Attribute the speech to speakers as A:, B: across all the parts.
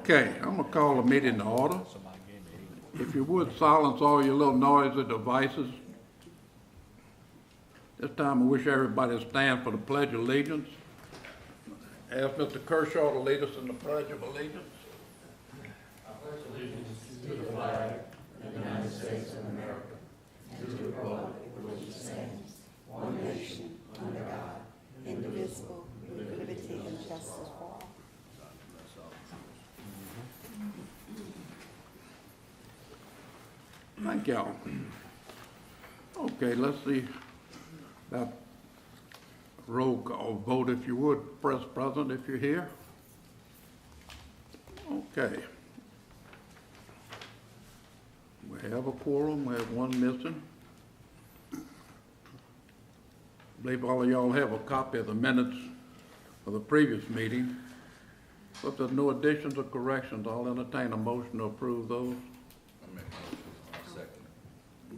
A: Okay, I'm gonna call the meeting to order. If you would silence all your little noisy devices. This time I wish everybody to stand for the Pledge of Allegiance. Ask Mr. Kershaw to lead us in the Pledge of Allegiance.
B: Indivisible, with liberty and justice for all.
A: Thank y'all. Okay, let's see that roll call vote, if you would, Press President, if you're here. Okay. We have a quorum, we have one missing. I believe all of y'all have a copy of the minutes of the previous meeting. If there's no additions or corrections, I'll entertain a motion to approve those.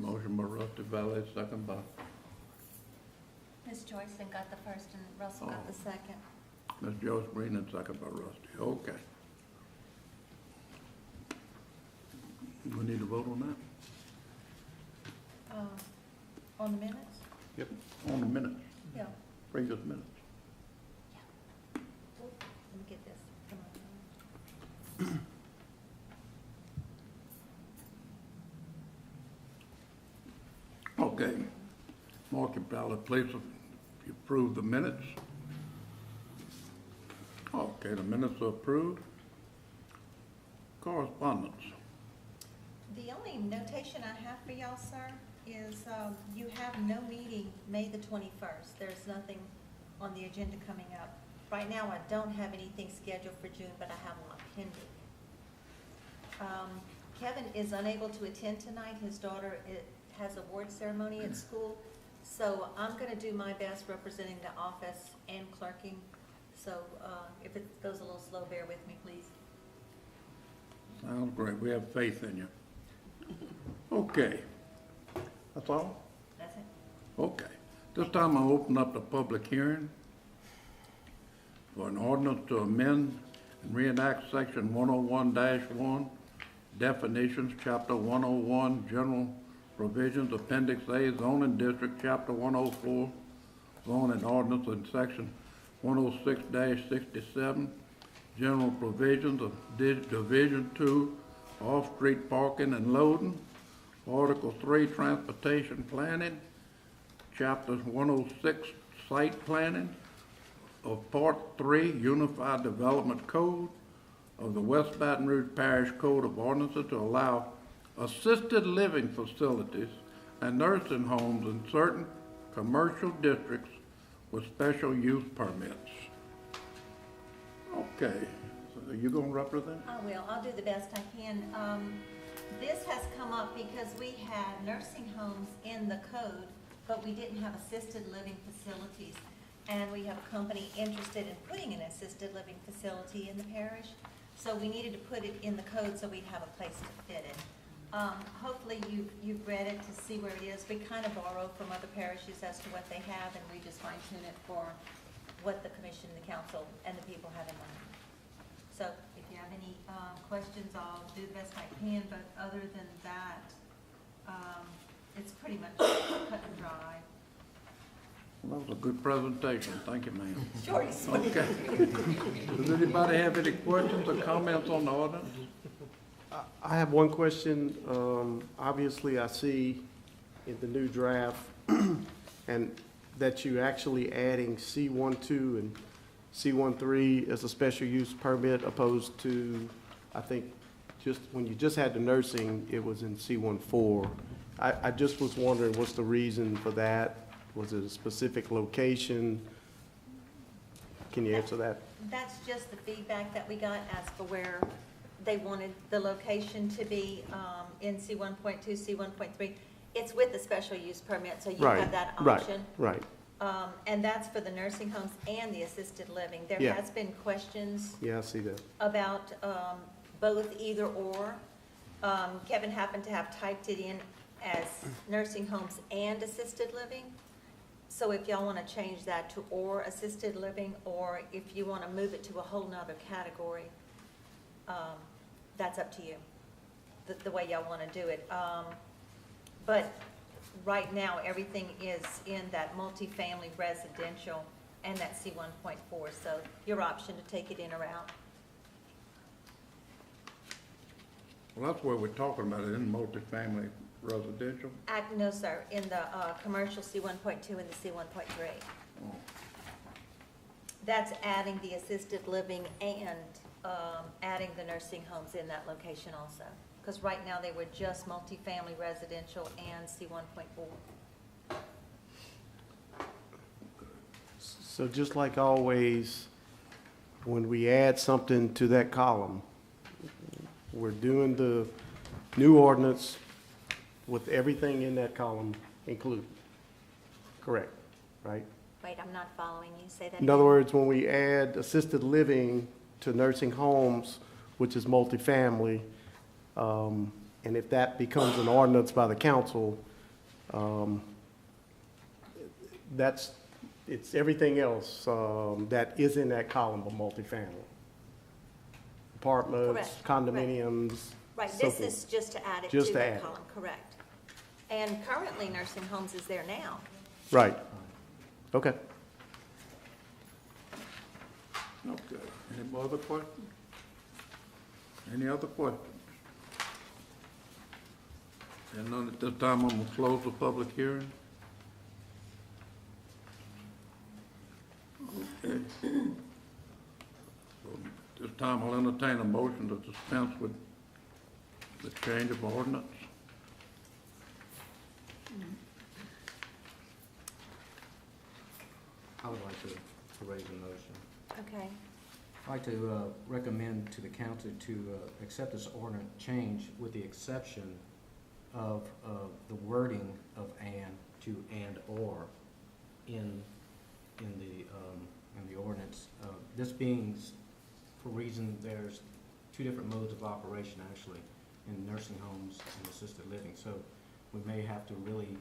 A: Motion by Rusty Valley, second by
C: Ms. Joyson got the first and Russell got the second.
A: Ms. Joyce Green and second by Rusty. Okay. We need to vote on
C: On the minutes?
A: that? Yep. On the minutes,
C: Yeah.
A: previous minutes.
C: Let me get this. Come on.
A: Okay. Mark your ballot, please, if you approve the minutes. Okay, the minutes are approved. Correspondence.
C: The only notation I have for y'all, sir, is you have no meeting May the 21st. There's nothing on the agenda coming up. Right now, I don't have anything scheduled for June, but I have a lot pending. Kevin is unable to attend tonight. His daughter has award ceremony at school. So I'm gonna do my best representing the office and clerking. So if it goes a little slow, bear with me, please.
A: Sounds great. We have faith in you. Okay. That's all?
C: That's it.
A: Okay. This time I'll open up the public hearing for an ordinance to amend and reenact section 101-1, definitions, chapter 101, general provisions, appendix A, zoning district, chapter 104, zoning ordinance, and section 106-67, general provisions of division 2, off-street parking and loading, article 3, transportation planning, chapter 106, site planning, of part 3, unified development code of the West Baton Rouge Parish Code of Ordinances to allow assisted living facilities and nursing homes in certain commercial districts with special use permits. Okay, so are you gonna represent?
C: I will. I'll do the best I can. This has come up because we had nursing homes in the code, but we didn't have assisted living facilities. And we have a company interested in putting an assisted living facility in the parish. So we needed to put it in the code so we'd have a place to fit it. Hopefully you've read it to see where it is. We kind of borrow from other parishes as to what they have, and we just fine tune it for what the commission, the council, and the people have in mind. So if you have any questions, I'll do the best I can, but other than that, it's pretty much cut and dry.
A: Well, that was a good presentation. Thank you, ma'am.
C: Short and sweet.
A: Okay. Does anybody have any questions or comments on the ordinance?
D: I have one question. Obviously, I see in the new draft and that you're actually adding C12 and C13 as a special use permit opposed to, I think, just when you just had the nursing, it was in C14. I just was wondering, what's the reason for that? Was it a specific location? Can you answer that?
C: That's just the feedback that we got as for where they wanted the location to be in C1.2, C1.3. It's with the special use permit, so you have that option.
D: Right.
C: And that's for the nursing homes and the assisted living. There
D: Yeah.
C: has been questions
D: Yeah, I see that.
C: about both either or. Kevin happened to have typed it in as nursing homes and assisted living. So if y'all want to change that to or assisted living, or if you want to move it to a whole nother category, that's up to you, the way y'all want to do it. But right now, everything is in that multifamily residential and that C 1.4, so your option to take it in or out.
A: Well, that's where we're talking about it, in multifamily residential.
C: No, sir, in the commercial C 1.2 and the C 1.3.
A: Oh,
C: That's adding the assisted living and adding the nursing homes in that location also. Because right now, they were just multifamily residential and C 1.4.
D: So just like always, when we add something to that column, we're doing the new ordinance with everything in that column included. Correct, right?
C: Wait, I'm not following you. Say that
D: In other
C: again.
D: words, when we add assisted living to nursing homes, which is multifamily, and if that becomes an ordinance by the council, it's everything else that is in that column of multifamily. Apartments,
C: Correct, correct.
D: condominiums.
C: Right,
D: so
C: this
D: forth.
C: is just to add it
D: Just
C: to
D: to
C: that
D: add it.
C: column, correct. And currently, nursing homes is there now.
D: Right. Okay.
A: okay. Any more other questions? Any other questions? And none at this time, I'm gonna close the public hearing. Okay. So, this time I'll entertain a motion to dispense with the change of ordinance.
E: I would like to raise a motion.
C: Okay.
E: I'd like to recommend to the council to accept this ordinance change with the exception of the wording of "and" to "and/or" in the ordinance. This being for reason there's two different modes of operation actually in nursing homes and assisted living. So we may have to really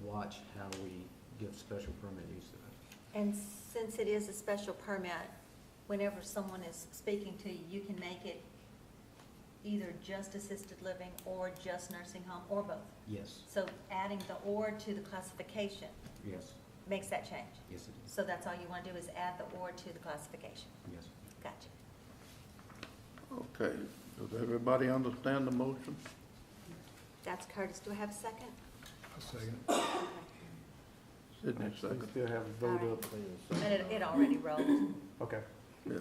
E: watch how we give special permit use to that.
C: And since it is a special permit, whenever someone is speaking to you, you can make it either just assisted living or just nursing home, or both.
E: Yes,
C: So adding the "or" to the classification
E: yes,
C: makes that change.
E: yes it is,
C: So that's all you want to do is add the "or" to the classification.
E: yes.
C: Gotcha.
A: Okay, does everybody understand the motion?
C: That's Curtis. Do I have a second?
A: Sydney,
D: We
A: second.
D: still have a vote up.
C: And it already rolled.
D: Okay.
A: Yeah.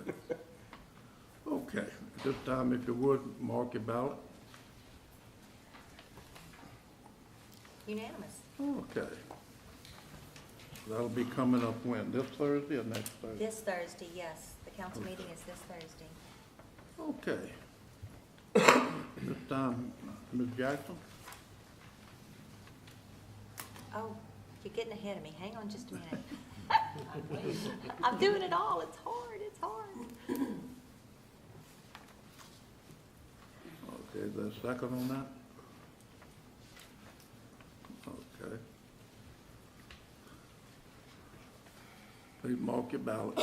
A: Okay, at this time, if you would, mark your ballot.
C: Unanimous.
A: Okay. That'll be coming up when, this Thursday or next Thursday?
C: This Thursday, yes. The council meeting is this Thursday.
A: Okay. This time, Ms. Jackson?
C: Oh, you're getting ahead of me. Hang on just a minute. I'm doing it all. It's hard. It's hard.
A: Okay, is there a second on that? Okay. Please mark your ballot.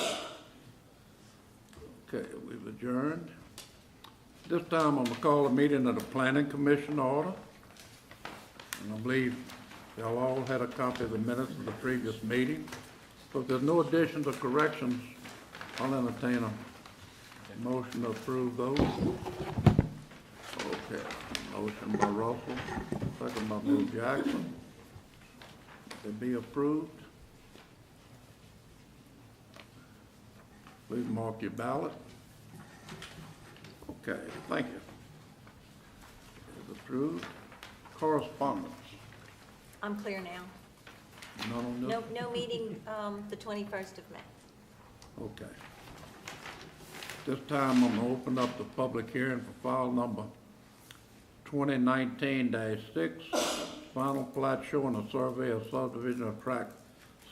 A: Okay, we've adjourned. This time, I'm gonna call a meeting of the Planning Commission order. And I believe y'all all had a copy of the minutes of the previous meeting. So if there's no additions or corrections, I'll entertain a motion to approve those. Okay, motion by Russell, second by Ms. Jackson. They be approved. Please mark your ballot. Okay, thank you. It's approved. Correspondence,
C: I'm clear now.
A: none on this?
C: No meeting, the 21st of May.
A: Okay. This time, I'm gonna open up the public hearing for file number 2019-6, final plat showing a survey of subdivision of tract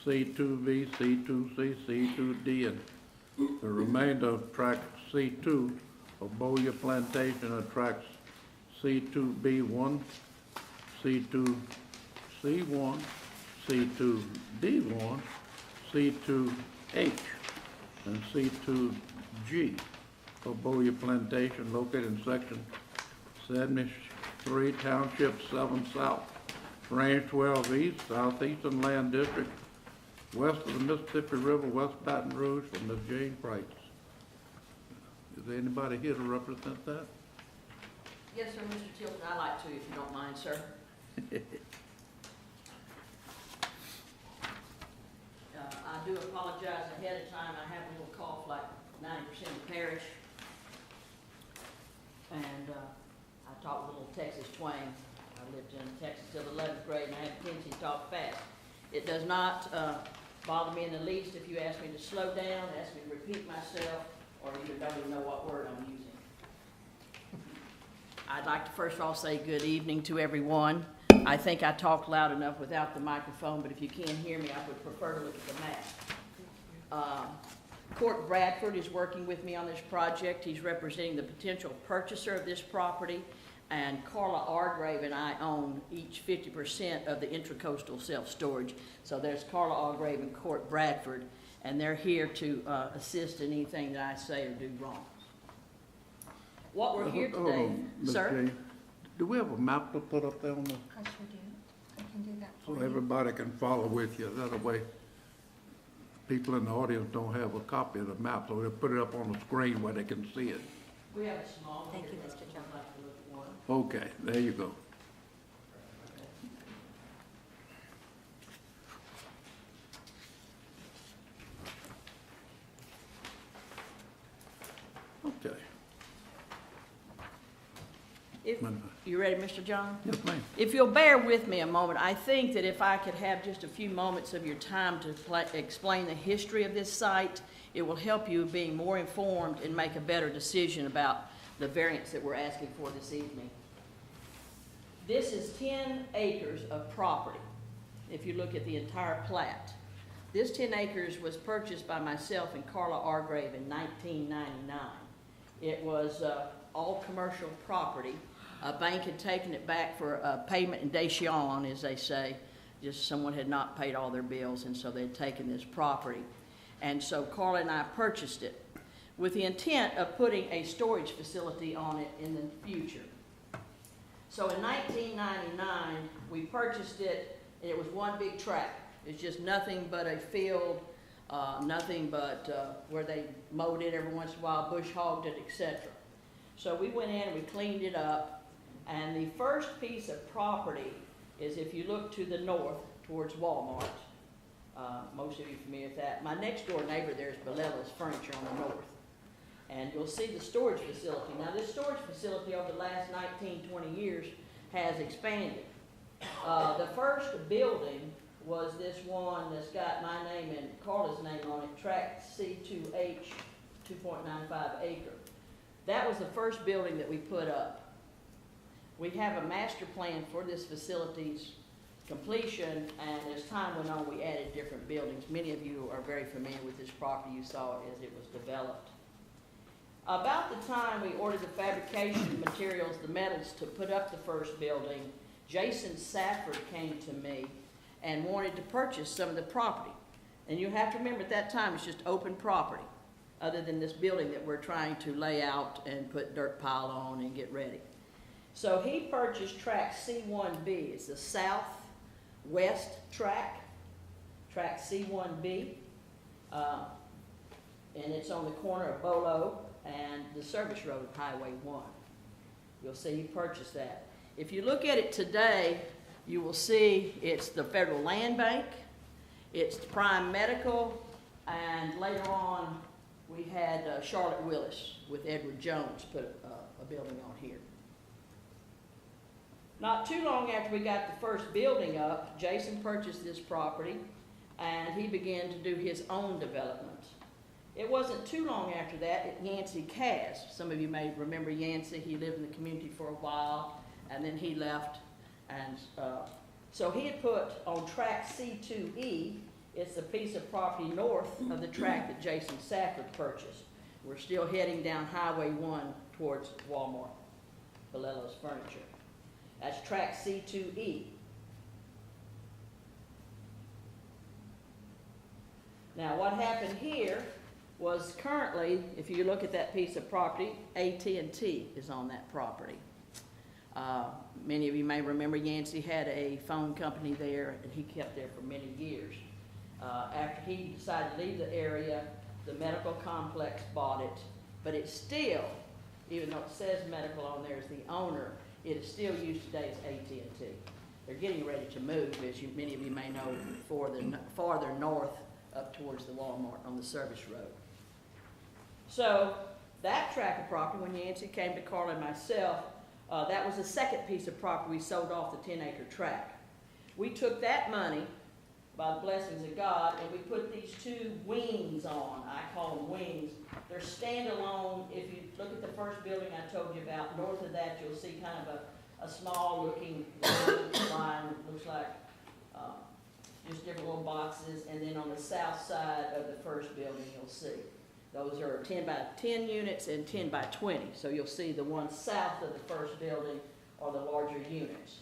A: C2B, C2C, C2D, and the remainder of tract C2 of Bowyer Plantation and tracts C2B1, C2C1, C2D1, C2H, and C2G for Bowyer Plantation located in section 73, Township 7 South, Range 12 East, Southeastern Land District, west of the Mississippi River, West Baton Rouge, from Ms. Jane Price. Is there anybody here to represent that?
F: Yes, sir, Mr. Tilton, I'd like to, if you don't mind, sir. I do apologize ahead of time. I have a little cough like 90% of the parish. And I talk with a little Texas twang. I lived in Texas till the 11th grade, and I have a tendency to talk fast. It does not bother me in the least if you ask me to slow down, ask me to repeat myself, or you don't even know what word I'm using. I'd like to first of all say good evening to everyone. I think I talk loud enough without the microphone, but if you can't hear me, I would prefer to look at the map. Court Bradford is working with me on this project. He's representing the potential purchaser of this property, and Carla Argrave and I own each 50% of the Intracoastal Self-Storage. So there's Carla Argrave and Court Bradford, and they're here to assist in anything that I say or do wrong. What we're here
A: Hold
F: today,
A: on, Ms.
F: sir?
A: Jane. Do we have a map to put up there on the,
C: I sure do. I can do that
A: so
C: for you.
A: everybody can follow with you? That way, people in the audience don't have a copy of the map, so they'll put it up on the screen where they can see it.
F: We have a small.
C: Thank you,
F: here.
C: Mr. John.
F: I'd like to look at one.
A: Okay, there you go. Okay.
F: If,
A: Ma'am.
F: you ready, Mr. John?
A: Yes, ma'am.
F: If you'll bear with me a moment, I think that if I could have just a few moments of your time to explain the history of this site, it will help you being more informed and make a better decision about the variance that we're asking for this evening. This is 10 acres of property, if you look at the entire plat. This 10 acres was purchased by myself and Carla Argrave in 1999. It was all commercial property. A bank had taken it back for payment indation, as they say. Just someone had not paid all their bills, and so they'd taken this property. And so Carla and I purchased it with the intent of putting a storage facility on it in the future. So in 1999, we purchased it, and it was one big tract. It's just nothing but a field, nothing but where they mowed it every once in a while, bush hogged it, etc. So we went in and we cleaned it up, and the first piece of property is, if you look to the north towards Walmart, most of you are familiar with that. My next door neighbor there is Bellello's Furniture on the north. And you'll see the storage facility. Now this storage facility over the last 19, 20 years has expanded. The first building was this one that's got my name and Carla's name on it, Tract C2H, 2.95 acre. That was the first building that we put up. We have a master plan for this facility's completion, and as time went on, we added different buildings. Many of you are very familiar with this property. You saw it as it was developed. About the time we ordered the fabrication materials, the metals, to put up the first building, Jason Safford came to me and wanted to purchase some of the property. And you have to remember, at that time, it's just open property, other than this building that we're trying to lay out and put dirt pile on and get ready. So he purchased tract C1B. It's the southwest tract, tract C1B. And it's on the corner of Bolo and the service road of Highway 1. You'll see he purchased that. If you look at it today, you will see it's the Federal Land Bank, it's Prime Medical, and later on we had Charlotte Willis with Edward Jones put a building on here. Not too long after we got the first building up, Jason purchased this property and he began to do his own development. It wasn't too long after that, Yancey Cass. Some of you may remember Yancey. He lived in the community for a while, and then he left. And so he had put on tract C2E, it's a piece of property north of the tract that Jason Safford purchased. We're still heading down Highway 1 towards Walmart, Bellello's Furniture. That's tract C2E. Now what happened here was currently, if you look at that piece of property, AT&T is on that property. Many of you may remember Yancey had a phone company there, and he kept there for many years. After he decided to leave the area, the medical complex bought it, but it's still, even though it says medical on there as the owner, it is still used today as AT&T. They're getting ready to move, as many of you may know, farther north up towards the Walmart on the service road. So that tract of property, when Yancey came to Carla and myself, that was the second piece of property we sold off the 10-acre tract. We took that money, by the blessings of God, and we put these two wings on. I call them wings. They're standalone. If you look at the first building I told you about, north of that you'll see kind of a small-looking line. It looks like just different little boxes. And then on the south side of the first building you'll see. Those are 10 by 10 units and 10 by 20. So you'll see the ones south of the first building are the larger units.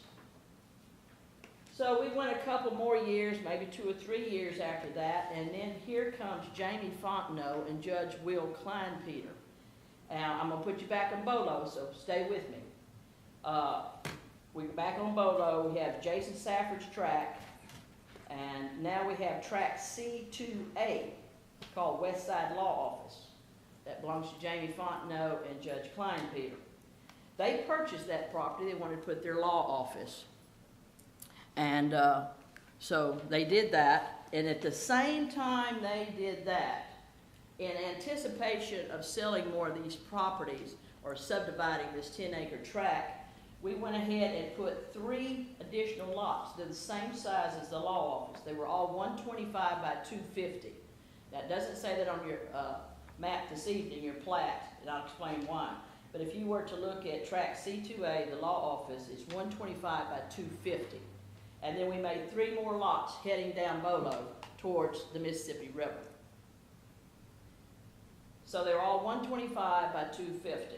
F: So we went a couple more years, maybe 2 or 3 years after that, and then here comes Jamie Fontenot and Judge Will Kleinpeter. Now, I'm going to put you back on Bolo, so stay with me. We're back on Bolo. We have Jason Safford's tract, and now we have tract C2A, called Westside Law Office. That belongs to Jamie Fontenot and Judge Kleinpeter. They purchased that property. They wanted to put their law office. And so they did that, and at the same time they did that, in anticipation of selling more of these properties or subdividing this 10-acre tract, we went ahead and put 3 additional lots. They're the same size as the law office. They were all 125 by 250. That doesn't say that on your map this evening, your plat, and I'll explain why. But if you were to look at tract C2A, the law office, it's 125 by 250. And then we made 3 more lots heading down Bolo towards the Mississippi River. So they were all 125 by 250.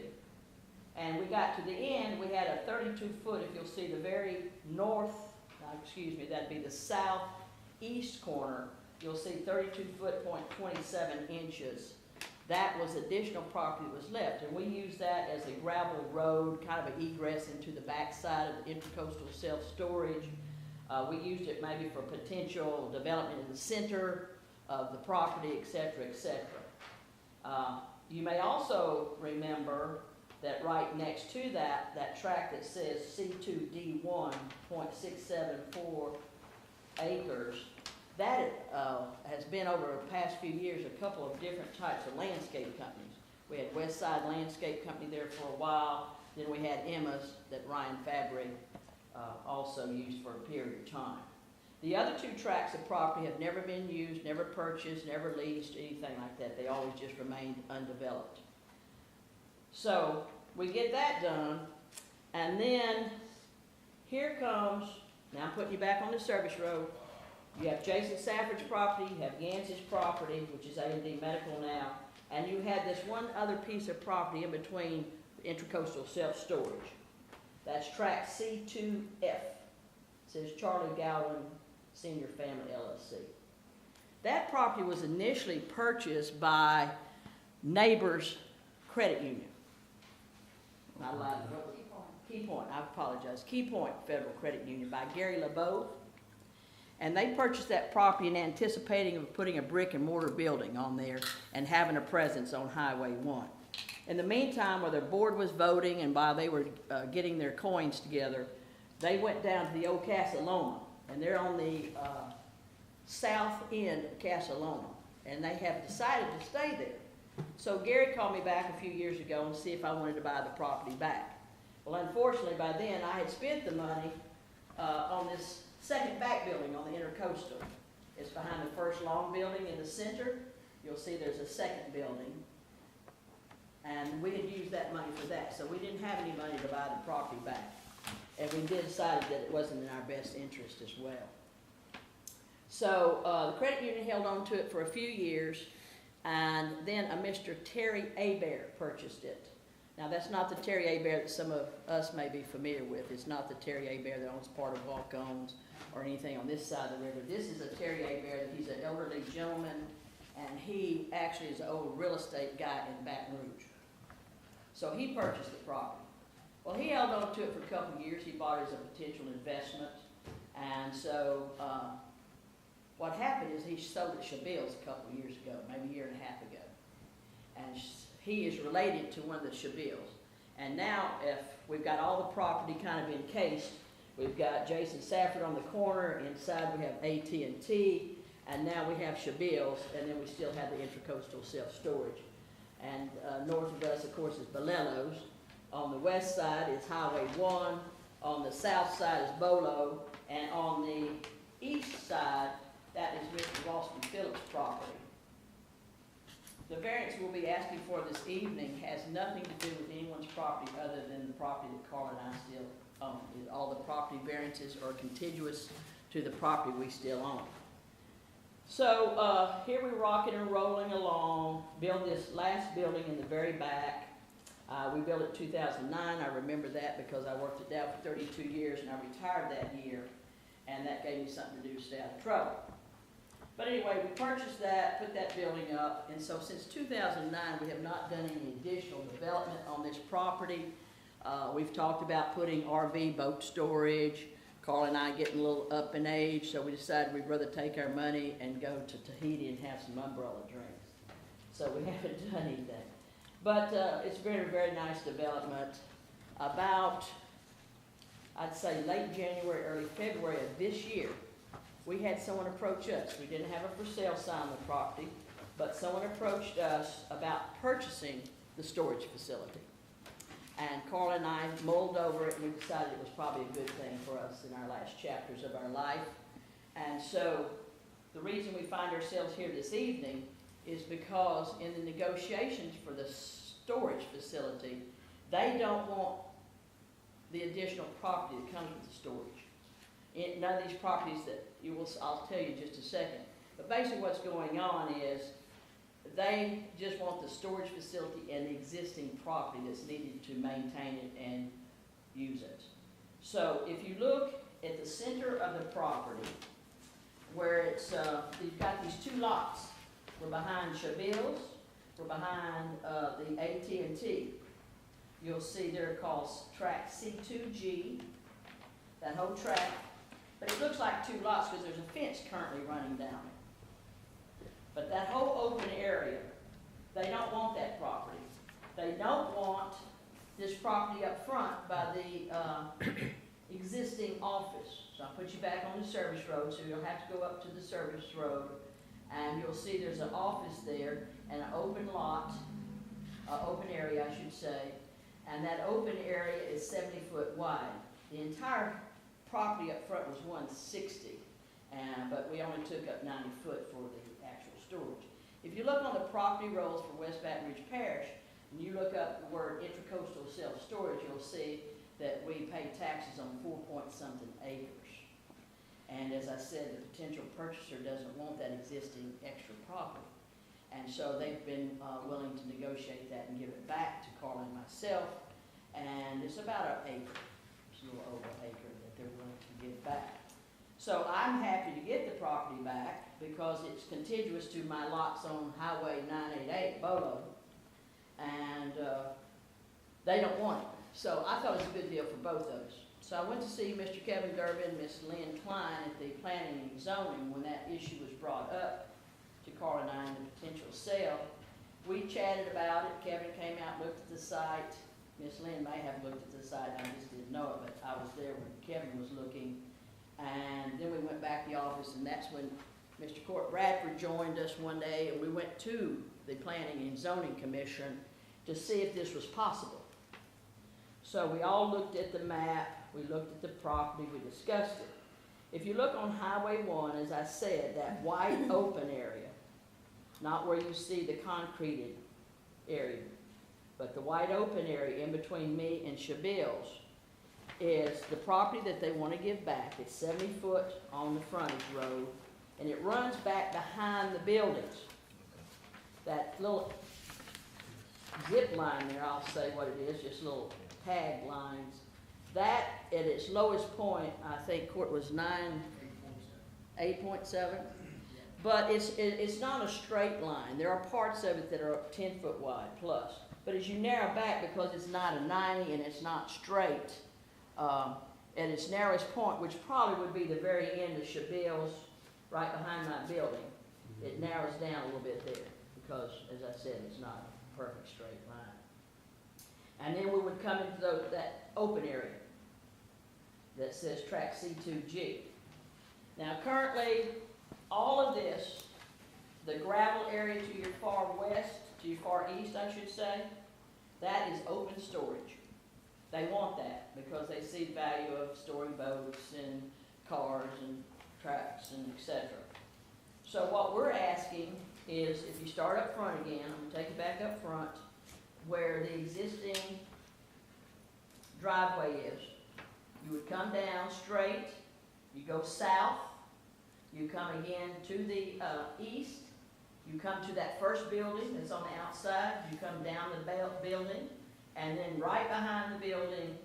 F: And we got to the end, we had a 32-foot, if you'll see the very that'd be the southeast corner, you'll see 32-foot, 27 inches. That was additional property that was left, and we used that as a gravel road, kind of an egress into the backside of the intercoastal self-storage. We used it maybe for potential development in the center of the property, et cetera, et cetera. You may also remember that right next to that tract that says C2D1, 0.674 acres, that has been over the past few years a couple of different types of landscape companies. We had Westside Landscape Company there for a while, then we had Emma's that Ryan Fabry also used for a period of time. The other 2 tracts of property have never been used, never purchased, never leased, anything like that. They always just remained undeveloped. So we get that done, and then here comes, now I'm putting you back on the service road. You have Jason Safford's property, you have Yancey's property, which is A&D Medical now, and you had this one other piece of property in between the intercoastal self-storage. That's tract C2F. It says Charlie Gowan Senior Family LLC. That property was initially purchased by Neighbors Credit Union. Not allowed to. Key Point, I apologize. Key Point Federal Credit Union by Gary LeBeau. And they purchased that property in anticipating of putting a brick and mortar building on there and having a presence on Highway 1. In the meantime, while their board was voting and while they were getting their coins together, they went down to the old Casa Loma, and they're on the south end of Casa Loma, and they have decided to stay there. So Gary called me back a few years ago and see if I wanted to buy the property back. Well, unfortunately, by then I had spent the money on this second back building on the intercoastal. It's behind the first long building in the center. You'll see there's a second building. And we had used that money for that, so we didn't have any money to buy the property back. And we did decide that it wasn't in our best interest as well. So the credit union held on to it for a few years, and then a Mr. Terry Hebert purchased it. Now that's not the Terry Hebert that some of us may be familiar with. It's not the Terry Hebert that owns part of Volcones or anything on this side of the river. This is a Terry Hebert. He's an elderly gentleman, and he actually is an old real estate guy in Baton Rouge. So he purchased the property. Well, he held on to it for a couple of years. He bought it as a potential investment. And so what happened is he sold it to Shabills a couple of years ago, maybe a year and a half ago. And he is related to one of the Shabills. And now if we've got all the property kind of encased, we've got Jason Safford on the corner, inside we have AT&T, and now we have Shabills, and then we still have the Intracoastal Self-Storage. And north of us, of course, is Balello's. On the west side is Highway 1. On the south side is Bolo. And on the east side, that is Mr. Ralston Phillips' property. The variance we'll be asking for this evening has nothing to do with anyone's property other than the property that Carl and I still own. All the property variances are contiguous to the property we still own. So here we're rocking and rolling along, build this last building in the very back. We built it in 2009. I remember that because I worked at Dow for 32 years and I retired that year, and that gave me something to do to stay out of trouble. But anyway, we purchased that, put that building up, and so since 2009 we have not done any additional development on this property. We've talked about putting RV boat storage. Carl and I getting a little up in age, so we decided we'd rather take our money and go to Tahiti and have some umbrella drinks. So we haven't done anything. But it's very, very nice development. About, I'd say late January, early February of this year, we had someone approach us. We didn't have a for sale sign on the property, but someone approached us about purchasing the storage facility. And Carl and I mulled over it, and we decided it was probably a good thing for us in our last chapters of our life. And so the reason we find ourselves here this evening is because in the negotiations for the storage facility, they don't want the additional property that comes with the storage. None of these properties that I'll tell you in just a second. But basically what's going on is they just want the storage facility and the existing property that's needed to maintain it and use it. So if you look at the center of the property, where it's, you've got these two lots. We're behind Shabills, we're behind the AT&T. You'll see they're called track C2G, that whole track. But it looks like two lots because there's a fence currently running down it. But that whole open area, they don't want that property. They don't want this property up front by the existing office. So I'll put you back on the service road, so you'll have to go up to the service road, and you'll see there's an office there and an open lot, open area I should say, and that open area is 70 foot wide. The entire property up front was 160, but we only took up 90 foot for the actual storage. If you look on the property rolls for West Baton Rouge Parish, and you look up the word Intracoastal Self-Storage, you'll see that we pay taxes on 4-point-something acres. And as I said, the potential purchaser doesn't want that existing extra property. And so they've been willing to negotiate that and give it back to Carl and myself. And it's about an acre, it's a little over an acre that they're willing to give back. So I'm happy to get the property back because it's contiguous to my lots on Highway 988, Bolo. And they don't want it. So I thought it was a good deal for both of us. So I went to see Mr. Kevin Durbin, Ms. Lynn Klein at the Planning and Zoning when that issue was brought up to Carl and I in the potential sale. We chatted about it. Kevin came out, looked at the site. Ms. Lynn may have looked at the site, I just didn't know it, but I was there when Kevin was looking. And then we went back to the office, and that's when Mr. Court Bradford joined us one day, and we went to the Planning and Zoning Commission to see if this was possible. So we all looked at the map, we looked at the property, we discussed it. If you look on Highway 1, as I said, that wide open area, not where you see the concreted area, but the wide open area in between me and Shabills is the property that they want to give back. It's 70 foot on the frontage road, and it runs back behind the buildings. That little zip line there, I'll say what it is, just little tag lines. That, at its lowest point, I think court was 8.7. But it's not a straight line. There are parts of it that are 10 foot wide plus. But as you narrow back, because it's not a 90 and it's not straight, at its narrowest point, which probably would be the very end of Shabil's, right behind my building, it narrows down a little bit there, because, as I said, it's not a perfect straight line. And then we would come into that open area that says track C2G. Now currently, all of this, the gravel area to your far west, to your far east, I should say, that is open storage. They want that because they see the value of storing boats and cars and trucks and et cetera. So what we're asking is, if you start up front again, I'm gonna take you back up front, where the existing driveway is. You would come down straight, you go south, you come again to the east, you come to that first building that's on the outside, you come down the building, and then right behind the building,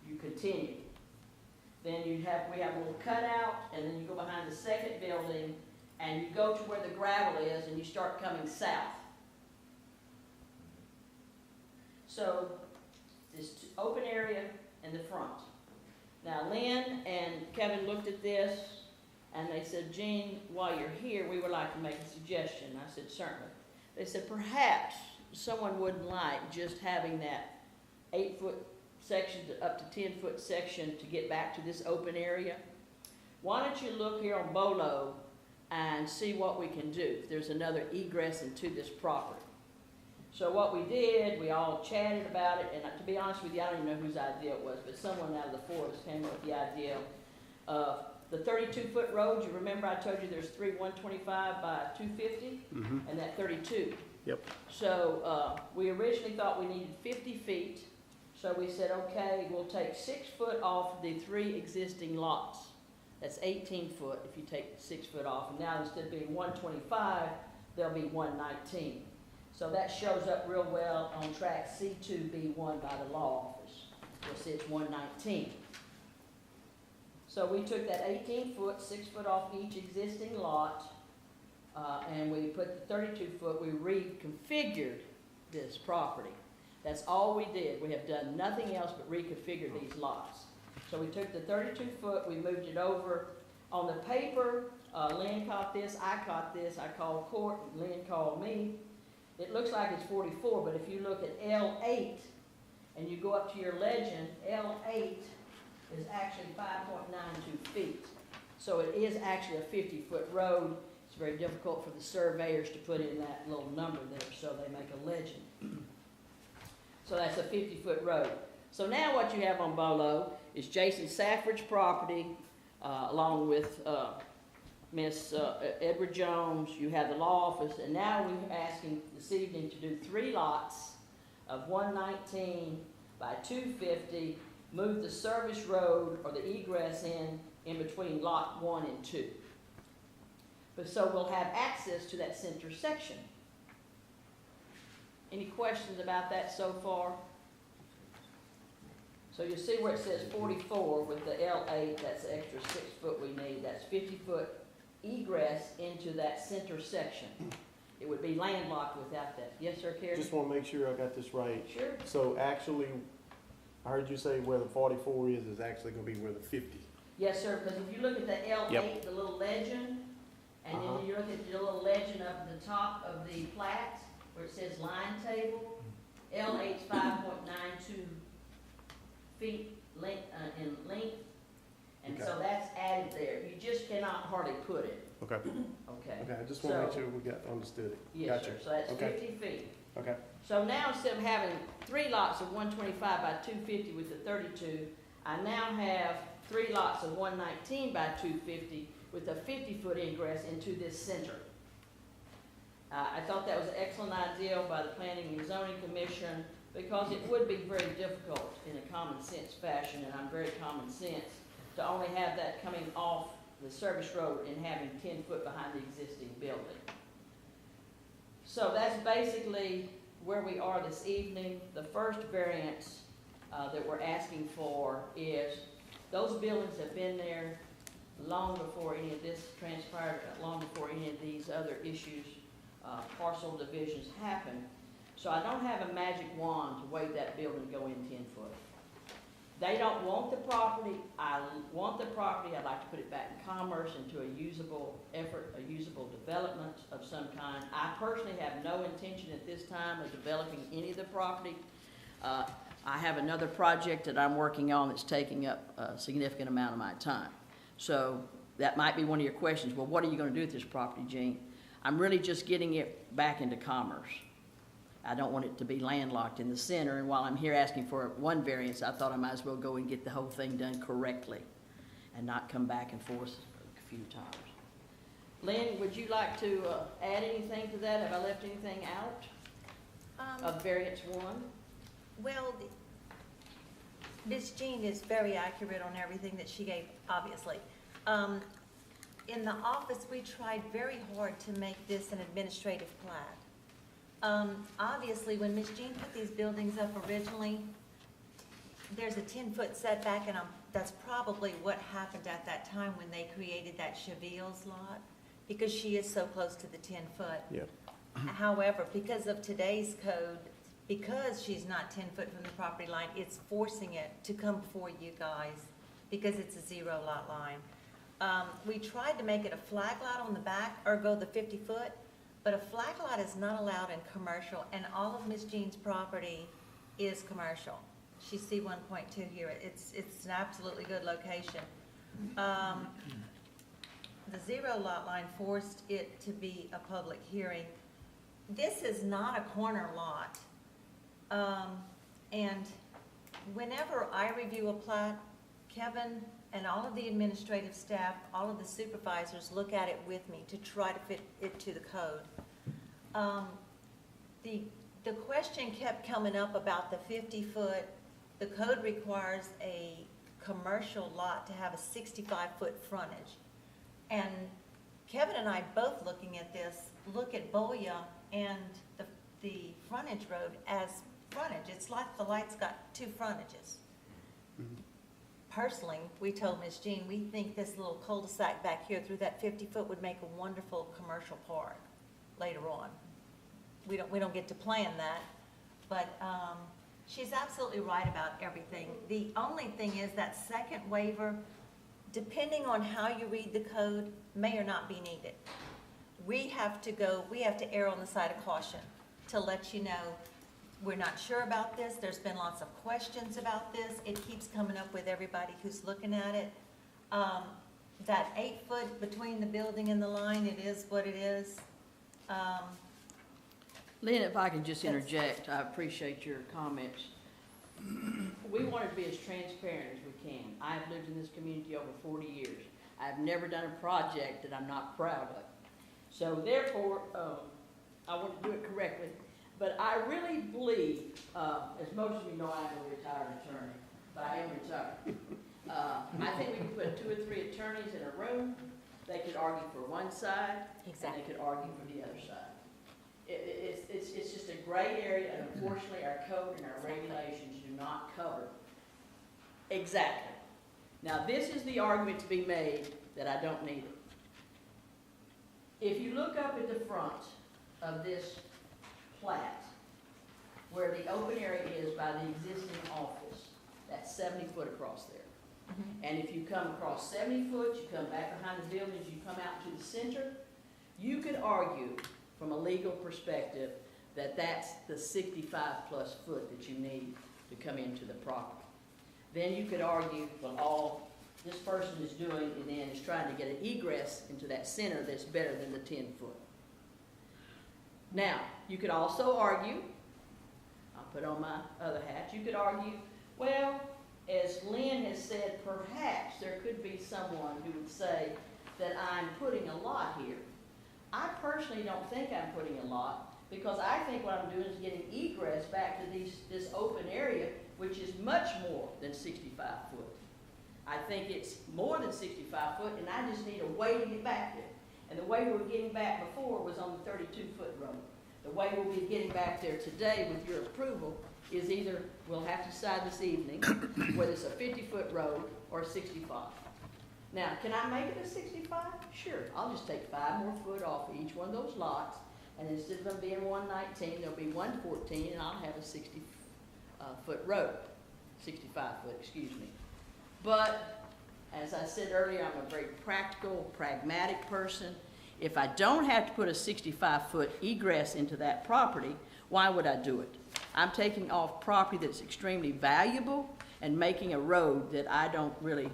F: you continue. Then we have a little cutout, and then you go behind the second building, and you go to where the gravel is, and you start coming south. So, this open area in the front. Now, Lynn and Kevin looked at this, and they said, Gene, while you're here, we would like to make a suggestion. I said, certainly. They said, perhaps someone wouldn't like just having that 8-foot section to up to 10-foot section to get back to this open area. Why don't you look here on Bolo and see what we can do, if there's another egress into this property. So what we did, we all chatted about it, and to be honest with you, I don't even know whose idea it was, but someone out of the four of us came up with the idea of the 32-foot road. You remember I told you there's 3 125 by 250, and that 32.
D: Yep.
F: So we originally thought we needed 50 feet, so we said, okay, we'll take 6 foot off the 3 existing lots. That's 18 foot if you take 6 foot off, and now instead of being 125, there'll be 119. So that shows up real well on track C2B1 by the law office. You'll see it's 119. So we took that 18 foot, 6 foot off each existing lot, and we put the 32 foot, we reconfigured this property. That's all we did. We have done nothing else but reconfigure these lots. So we took the 32 foot, we moved it over. On the paper, Lynn caught this, I caught this, I called Court, and Lynn called me. It looks like it's 44, but if you look at L8 and you go up to your legend, L8 is actually 5.92 feet. So it is actually a 50-foot road. It's very difficult for the surveyors to put in that little number there, so they make a legend. So that's a 50-foot road. So now what you have on Bolo is Jason Safford's property, along with Miss Edward Jones. You have the law office, and now we're asking this evening to do 3 lots of 119 by 250, move the service road or the egress in between lot 1 and 2. But so we'll have access to that center section. Any questions about that so far? So you see where it says 44 with the L8, that's the extra 6 foot we need. That's 50 foot egress into that center section. It would be landlocked without that. Yes, sir, Kerry?
D: Just want to make sure I got this right.
F: Sure.
D: So actually, I heard you say where the 44 is actually going to be where the 50.
F: Yes, sir, because if you look at the L8, the little legend, and then you look at the little legend up at the top of the plat, where it says line table, L8's 5.92 feet in length, and so that's added there. You just cannot hardly put it.
D: Okay.
F: Okay.
D: Okay, I just want to make sure we got understood it.
F: Yes, sir,
D: Gotcha.
F: so that's
D: Okay.
F: 50 feet.
D: Okay.
F: So now instead of having 3 lots of 125 by 250 with the 32, I now have 3 lots of 119 by 250 with a 50-foot ingress into this center. I thought that was an excellent idea by the Planning and Zoning Commission because it would be very difficult in a common sense fashion, and I'm very common sense, to only have that coming off the service road and having 10 foot behind the existing building. So that's basically where we are this evening. The first variance that we're asking for is those buildings have been there long before any of this transpired, long before any of these other issues, parcel divisions happened. So I don't have a magic wand to wave that building to go in 10 foot. They don't want the property, I want the property, I'd like to put it back in commerce into a usable effort, a usable development of some kind. I personally have no intention at this time of developing any of the property. I have another project that I'm working on that's taking up a significant amount of my time. So that might be one of your questions. Well, what are you going to do with this property, Gene? I'm really just getting it back into commerce. I don't want it to be landlocked in the center, and while I'm here asking for one variance, I thought I might as well go and get the whole thing done correctly and not come back and forth a few times. Lynn, would you like to add anything to that? Have I left anything out of variance one?
C: Well, Ms. Jean is very accurate on everything that she gave, obviously. In the office, we tried very hard to make this an administrative plat. Obviously, when Ms. Jean put these buildings up originally, there's a 10-foot setback, and that's probably what happened at that time when they created that Chevilles lot, because she is so close to the 10-foot.
D: Yeah.
C: However, because of today's code, because she's not 10 foot from the property line, it's forcing it to come before you guys because it's a 0 lot line. We tried to make it a flag lot on the back or go the 50 foot, but a flag lot is not allowed in commercial, and all of Ms. Jean's property is commercial. She's C1.2 here. It's an absolutely good location. The 0 lot line forced it to be a public hearing. This is not a corner lot. And whenever I review a plat, Kevin and all of the administrative staff, all of the supervisors look at it with me to try to fit it to the code. The question kept coming up about the 50 foot. The code requires a commercial lot to have a 65-foot frontage. And Kevin and I both looking at this, look at Boya and the frontage road as frontage. It's like the light's got two frontages. Personally, we told Ms. Jean, we think this little cul-de-sac back here through that 50 foot would make a wonderful commercial park later on. We don't get to plan that, but she's absolutely right about everything. The only thing is that second waiver, depending on how you read the code, may or not be needed. We have to err on the side of caution to let you know we're not sure about this. There's been lots of questions about this. It keeps coming up with everybody who's looking at it. That 8 foot between the building and the line, it is what it is.
F: Lynn, if I can just interject, I appreciate your comments. We want to be as transparent as we can. I've lived in this community over 40 years. I've never done a project that I'm not proud of. So therefore, I want to do it correctly. But I really believe, as most of you know, I'm a retired attorney, but I am retired. I think we could put 2 or 3 attorneys in a room. They could argue for one side, and they could argue for the other side. It's just a gray area, and unfortunately, our code and our regulations do not cover exactly. Now, this is the argument to be made that I don't need it. If you look up at the front of this plat, where the open area is by the existing office, that's 70 foot across there. And if you come across 70 foot, you come back behind the buildings, you come out to the center, you could argue from a legal perspective that that's the 65 plus foot that you need to come into the property. Then you could argue, well, all this person is doing then is trying to get an egress into that center that's better than the 10 foot. Now, you could also argue, I'll put on my other hat, you could argue, well, as Lynn has said, perhaps there could be someone who would say that I'm putting a lot here. I personally don't think I'm putting a lot, because I think what I'm doing is getting egress back to this open area, which is much more than 65 foot. I think it's more than 65 foot, and I just need a way to get back there. And the way we were getting back before was on the 32-foot road. The way we'll be getting back there today with your approval is either we'll have to decide this evening whether it's a 50-foot road or 65. Now, can I make it a 65? Sure, I'll just take 5 more foot off of each one of those lots, and instead of them being 119, there'll be 114, and I'll have a 60 foot road, 65 foot, excuse me. But, as I said earlier, I'm a very practical, pragmatic person. If I don't have to put a 65-foot egress into that property, why would I do it? I'm taking off property that's extremely valuable and making a road that I don't really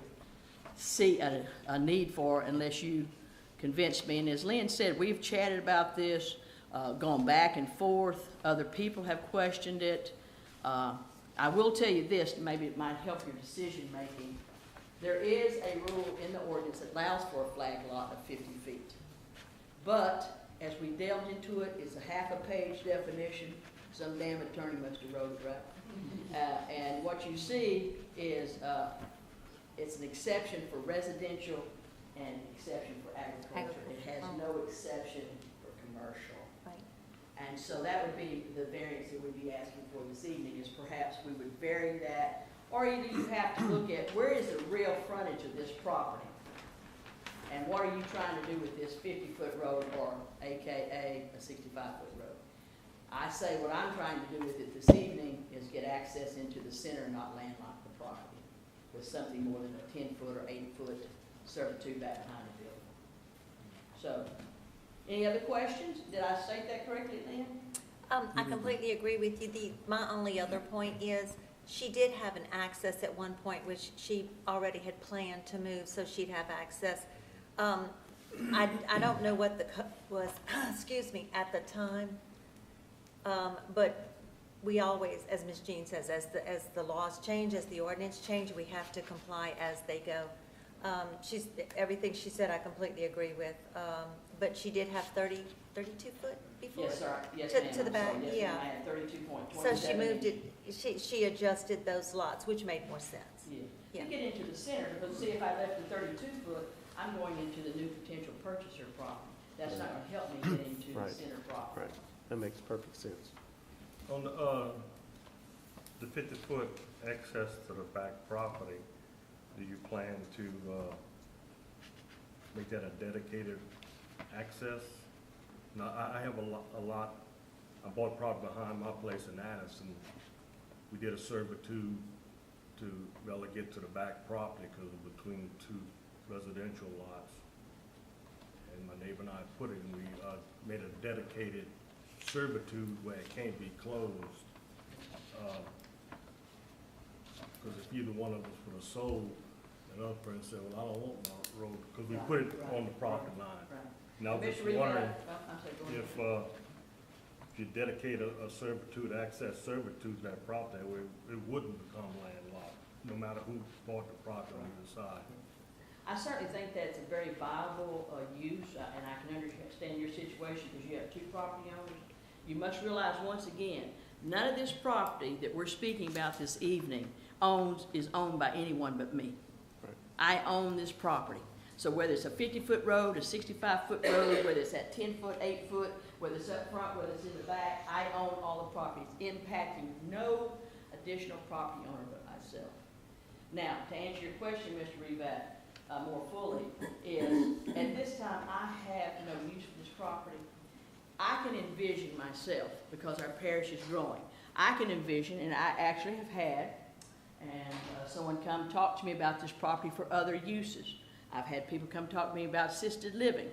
F: see a need for unless you convince me. And as Lynn said, we've chatted about this, gone back and forth. Other people have questioned it. I will tell you this, maybe it might help your decision making. There is a rule in the ordinance that allows for a flag lot of 50 feet. But as we delved into it, it's a half-a-page definition. Some damn attorney must have wrote it, right? And what you see is it's an exception for residential and an exception for agriculture. It has no exception for commercial.
C: Right.
F: And so that would be the variance that we'd be asking for this evening, is perhaps we would vary that, or either you have to look at where is the real frontage of this property, and what are you trying to do with this 50-foot road, or AKA a 65-foot road. I say what I'm trying to do with it this evening is get access into the center, not landlock the property with something more than a 10-foot or 8-foot servitude back behind the building. So, any other questions? Did I state that correctly, Lynn?
C: I completely agree with you. My only other point is, she did have an access at one point, which she already had planned to move, so she'd have access. I don't know what the was, excuse me, at the time, but we always, as Ms. Jean says, as the laws change, as the ordinance change, we have to comply as they go. Everything she said I completely agree with, but she did have 32 foot before?
F: Yes, sir. Yes,
C: To-
F: ma'am.
C: to the
F: I'm
C: back,
F: sorry. Yes,
C: yeah.
F: ma'am. I had 32.27.
C: So she moved it, she adjusted those lots, which made more sense.
F: Yeah.
C: Yeah.
F: To get into the center, because see, if I left the 32-foot, I'm going into the new potential purchaser property. That's not gonna help me get into the
D: Right.
F: center property.
D: Right, that makes perfect sense.
G: On the 50-foot access to the back property, do you plan to make that a dedicated access? Now, I have a lot, I bought property behind my place in Addison. We did a servitude to relegate to the back property because of between 2 residential lots. And my neighbor and I put it, and we made a dedicated servitude where it can't be closed. Because if either one of us would have sold, another person said, well, I don't want my road, because we put it on the property line.
F: Right.
G: And I was just
F: Mr. Reed,
G: wondering
F: I'm sorry, go ahead.
G: if you dedicate a servitude, access servitude to that property, where it wouldn't become landlocked, no matter who bought the property on either side.
F: I certainly think that's a very viable use, and I can understand your situation because you have 2 property owners. You must realize, once again, none of this property that we're speaking about this evening is owned by anyone but me.
D: Right.
F: I own this property. So whether it's a 50-foot road, a 65-foot road, whether it's at 10-foot, 8-foot, whether it's up front, whether it's in the back, I own all the properties, impacting no additional property owner but myself. Now, to answer your question, Mr. Revat, more fully, is at this time I have no use for this property. I can envision myself, because our parish is growing, I can envision, and I actually have had, and someone come talk to me about this property for other uses. I've had people come talk to me about assisted living.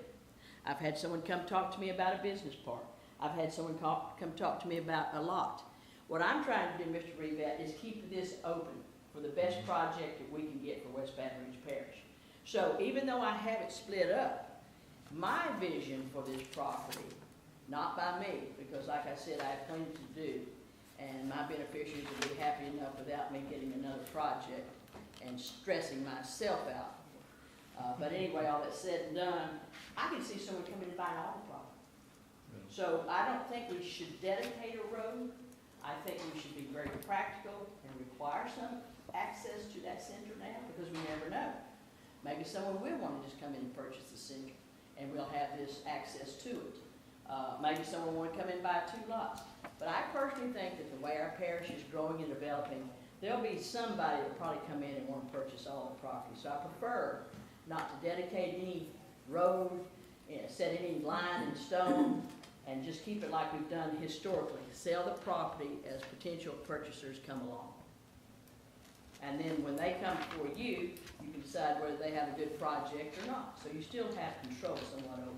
F: I've had someone come talk to me about a business park. I've had someone come talk to me about a lot. What I'm trying to do, Mr. Revat, is keep this open for the best project that we can get for West Baton Rouge Parish. So even though I have it split up, my vision for this property, not by me, because like I said, I have plenty to do, and my beneficiaries will be happy enough without me getting another project and stressing myself out. But anyway, all that said and done, I can see someone coming and buying all the property. So I don't think we should dedicate a road. I think we should be very practical and require some access to that center now, because we never know. Maybe someone will want to just come in and purchase the center, and we'll have this access to it. Maybe someone will want to come in and buy 2 lots. But I personally think that the way our parish is growing and developing, there'll be somebody that'll probably come in and want to purchase all the property. So I prefer not to dedicate any road, set any line in stone, and just keep it like we've done historically. Sell the property as potential purchasers come along. And then when they come before you, you can decide whether they have a good project or not. So you still have control somewhat over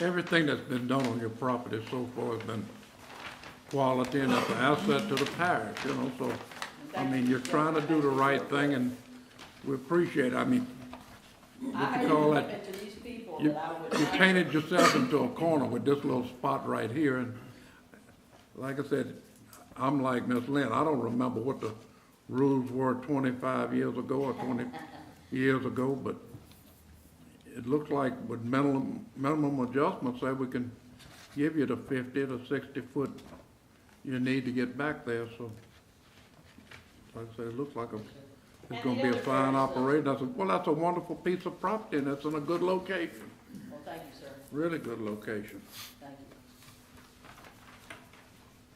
F: it.
A: Everything that's been done on your property so far has been quality and it's an asset to the parish, you know, so, I mean, you're trying to do the right thing and we appreciate it. I mean, what you call that?
F: To these people
A: You,
F: that I would
A: you
F: not-
A: painted yourself into a corner with this little spot right here, and like I said, I'm like Miss Lynn, I don't remember what the rules were 25 years ago or 20 years ago, but it looks like with minimum adjustments, say we can give you the 50 to 60 foot you need to get back there, so like I said, it looks like it's gonna be a fine operation. That's a wonderful piece of property, and it's in a good location,
F: Well, thank you, sir.
A: really good location.
F: Thank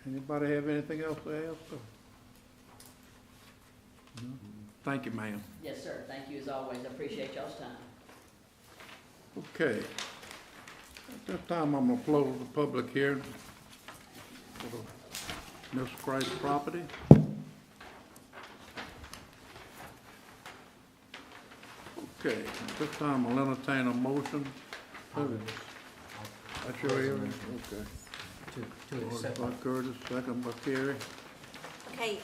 F: you.
A: Anybody have anything else to ask? No? Thank you, ma'am.
F: Yes, sir. Thank you as always. I appreciate y'all's time.
A: Okay. At this time, I'm gonna close the public hearing for the Miss Christ property. Okay, at this time, I'll entertain a motion. That's your hearing? Okay.
E: To
A: Motion
E: accept.
A: by Curtis, second by Terry.
C: Okay,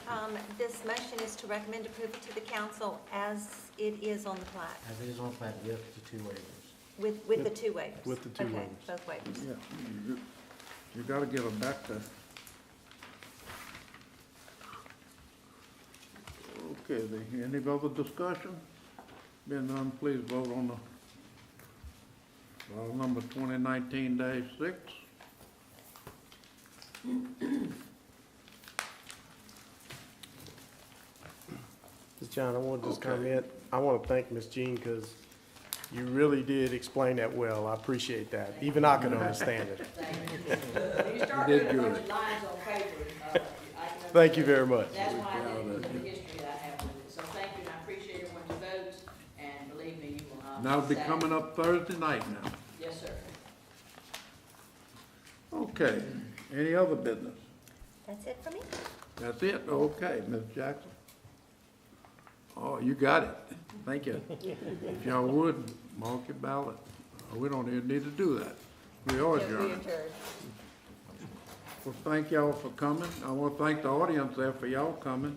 C: this motion is to recommend approval to the council as it is on the plat,
E: As it is on plat with the two waivers.
C: with the two waivers.
D: With the two
C: Okay,
D: waivers.
C: both waivers.
A: Yeah, you gotta get them back there. Okay, any other discussion? Being none, please vote on the file number 2019-6.
D: Mr. John, I want to just
A: Okay.
D: comment, I want to thank Ms. Jean because you really did explain that well. I appreciate that. Even I could understand it.
F: Thank you. When you start
A: You
F: putting
A: did
F: a bunch
A: good.
F: of lines on paper, I can
D: Thank you
F: understand.
D: very much.
F: That's why I did it, because of the history that I have with it. So thank you, and I appreciate everyone's votes, and believe me, you will not.
A: That'll be
F: sad.
A: coming up Thursday night now.
F: Yes, sir.
A: Okay, any other business?
C: That's it for me?
A: That's it? Okay, Ms. Jackson? Oh, you got it. Thank you. If y'all would, mark your ballot. We don't even need to do that. We are adjourned. Well, thank y'all for coming. I want to thank the audience there for y'all coming.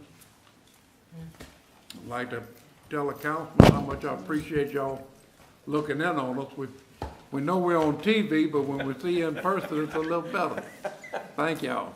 A: I'd like to tell the councilman how much I appreciate y'all looking in on us. We know we're on TV, but when we see you in person, it's a little better. Thank y'all.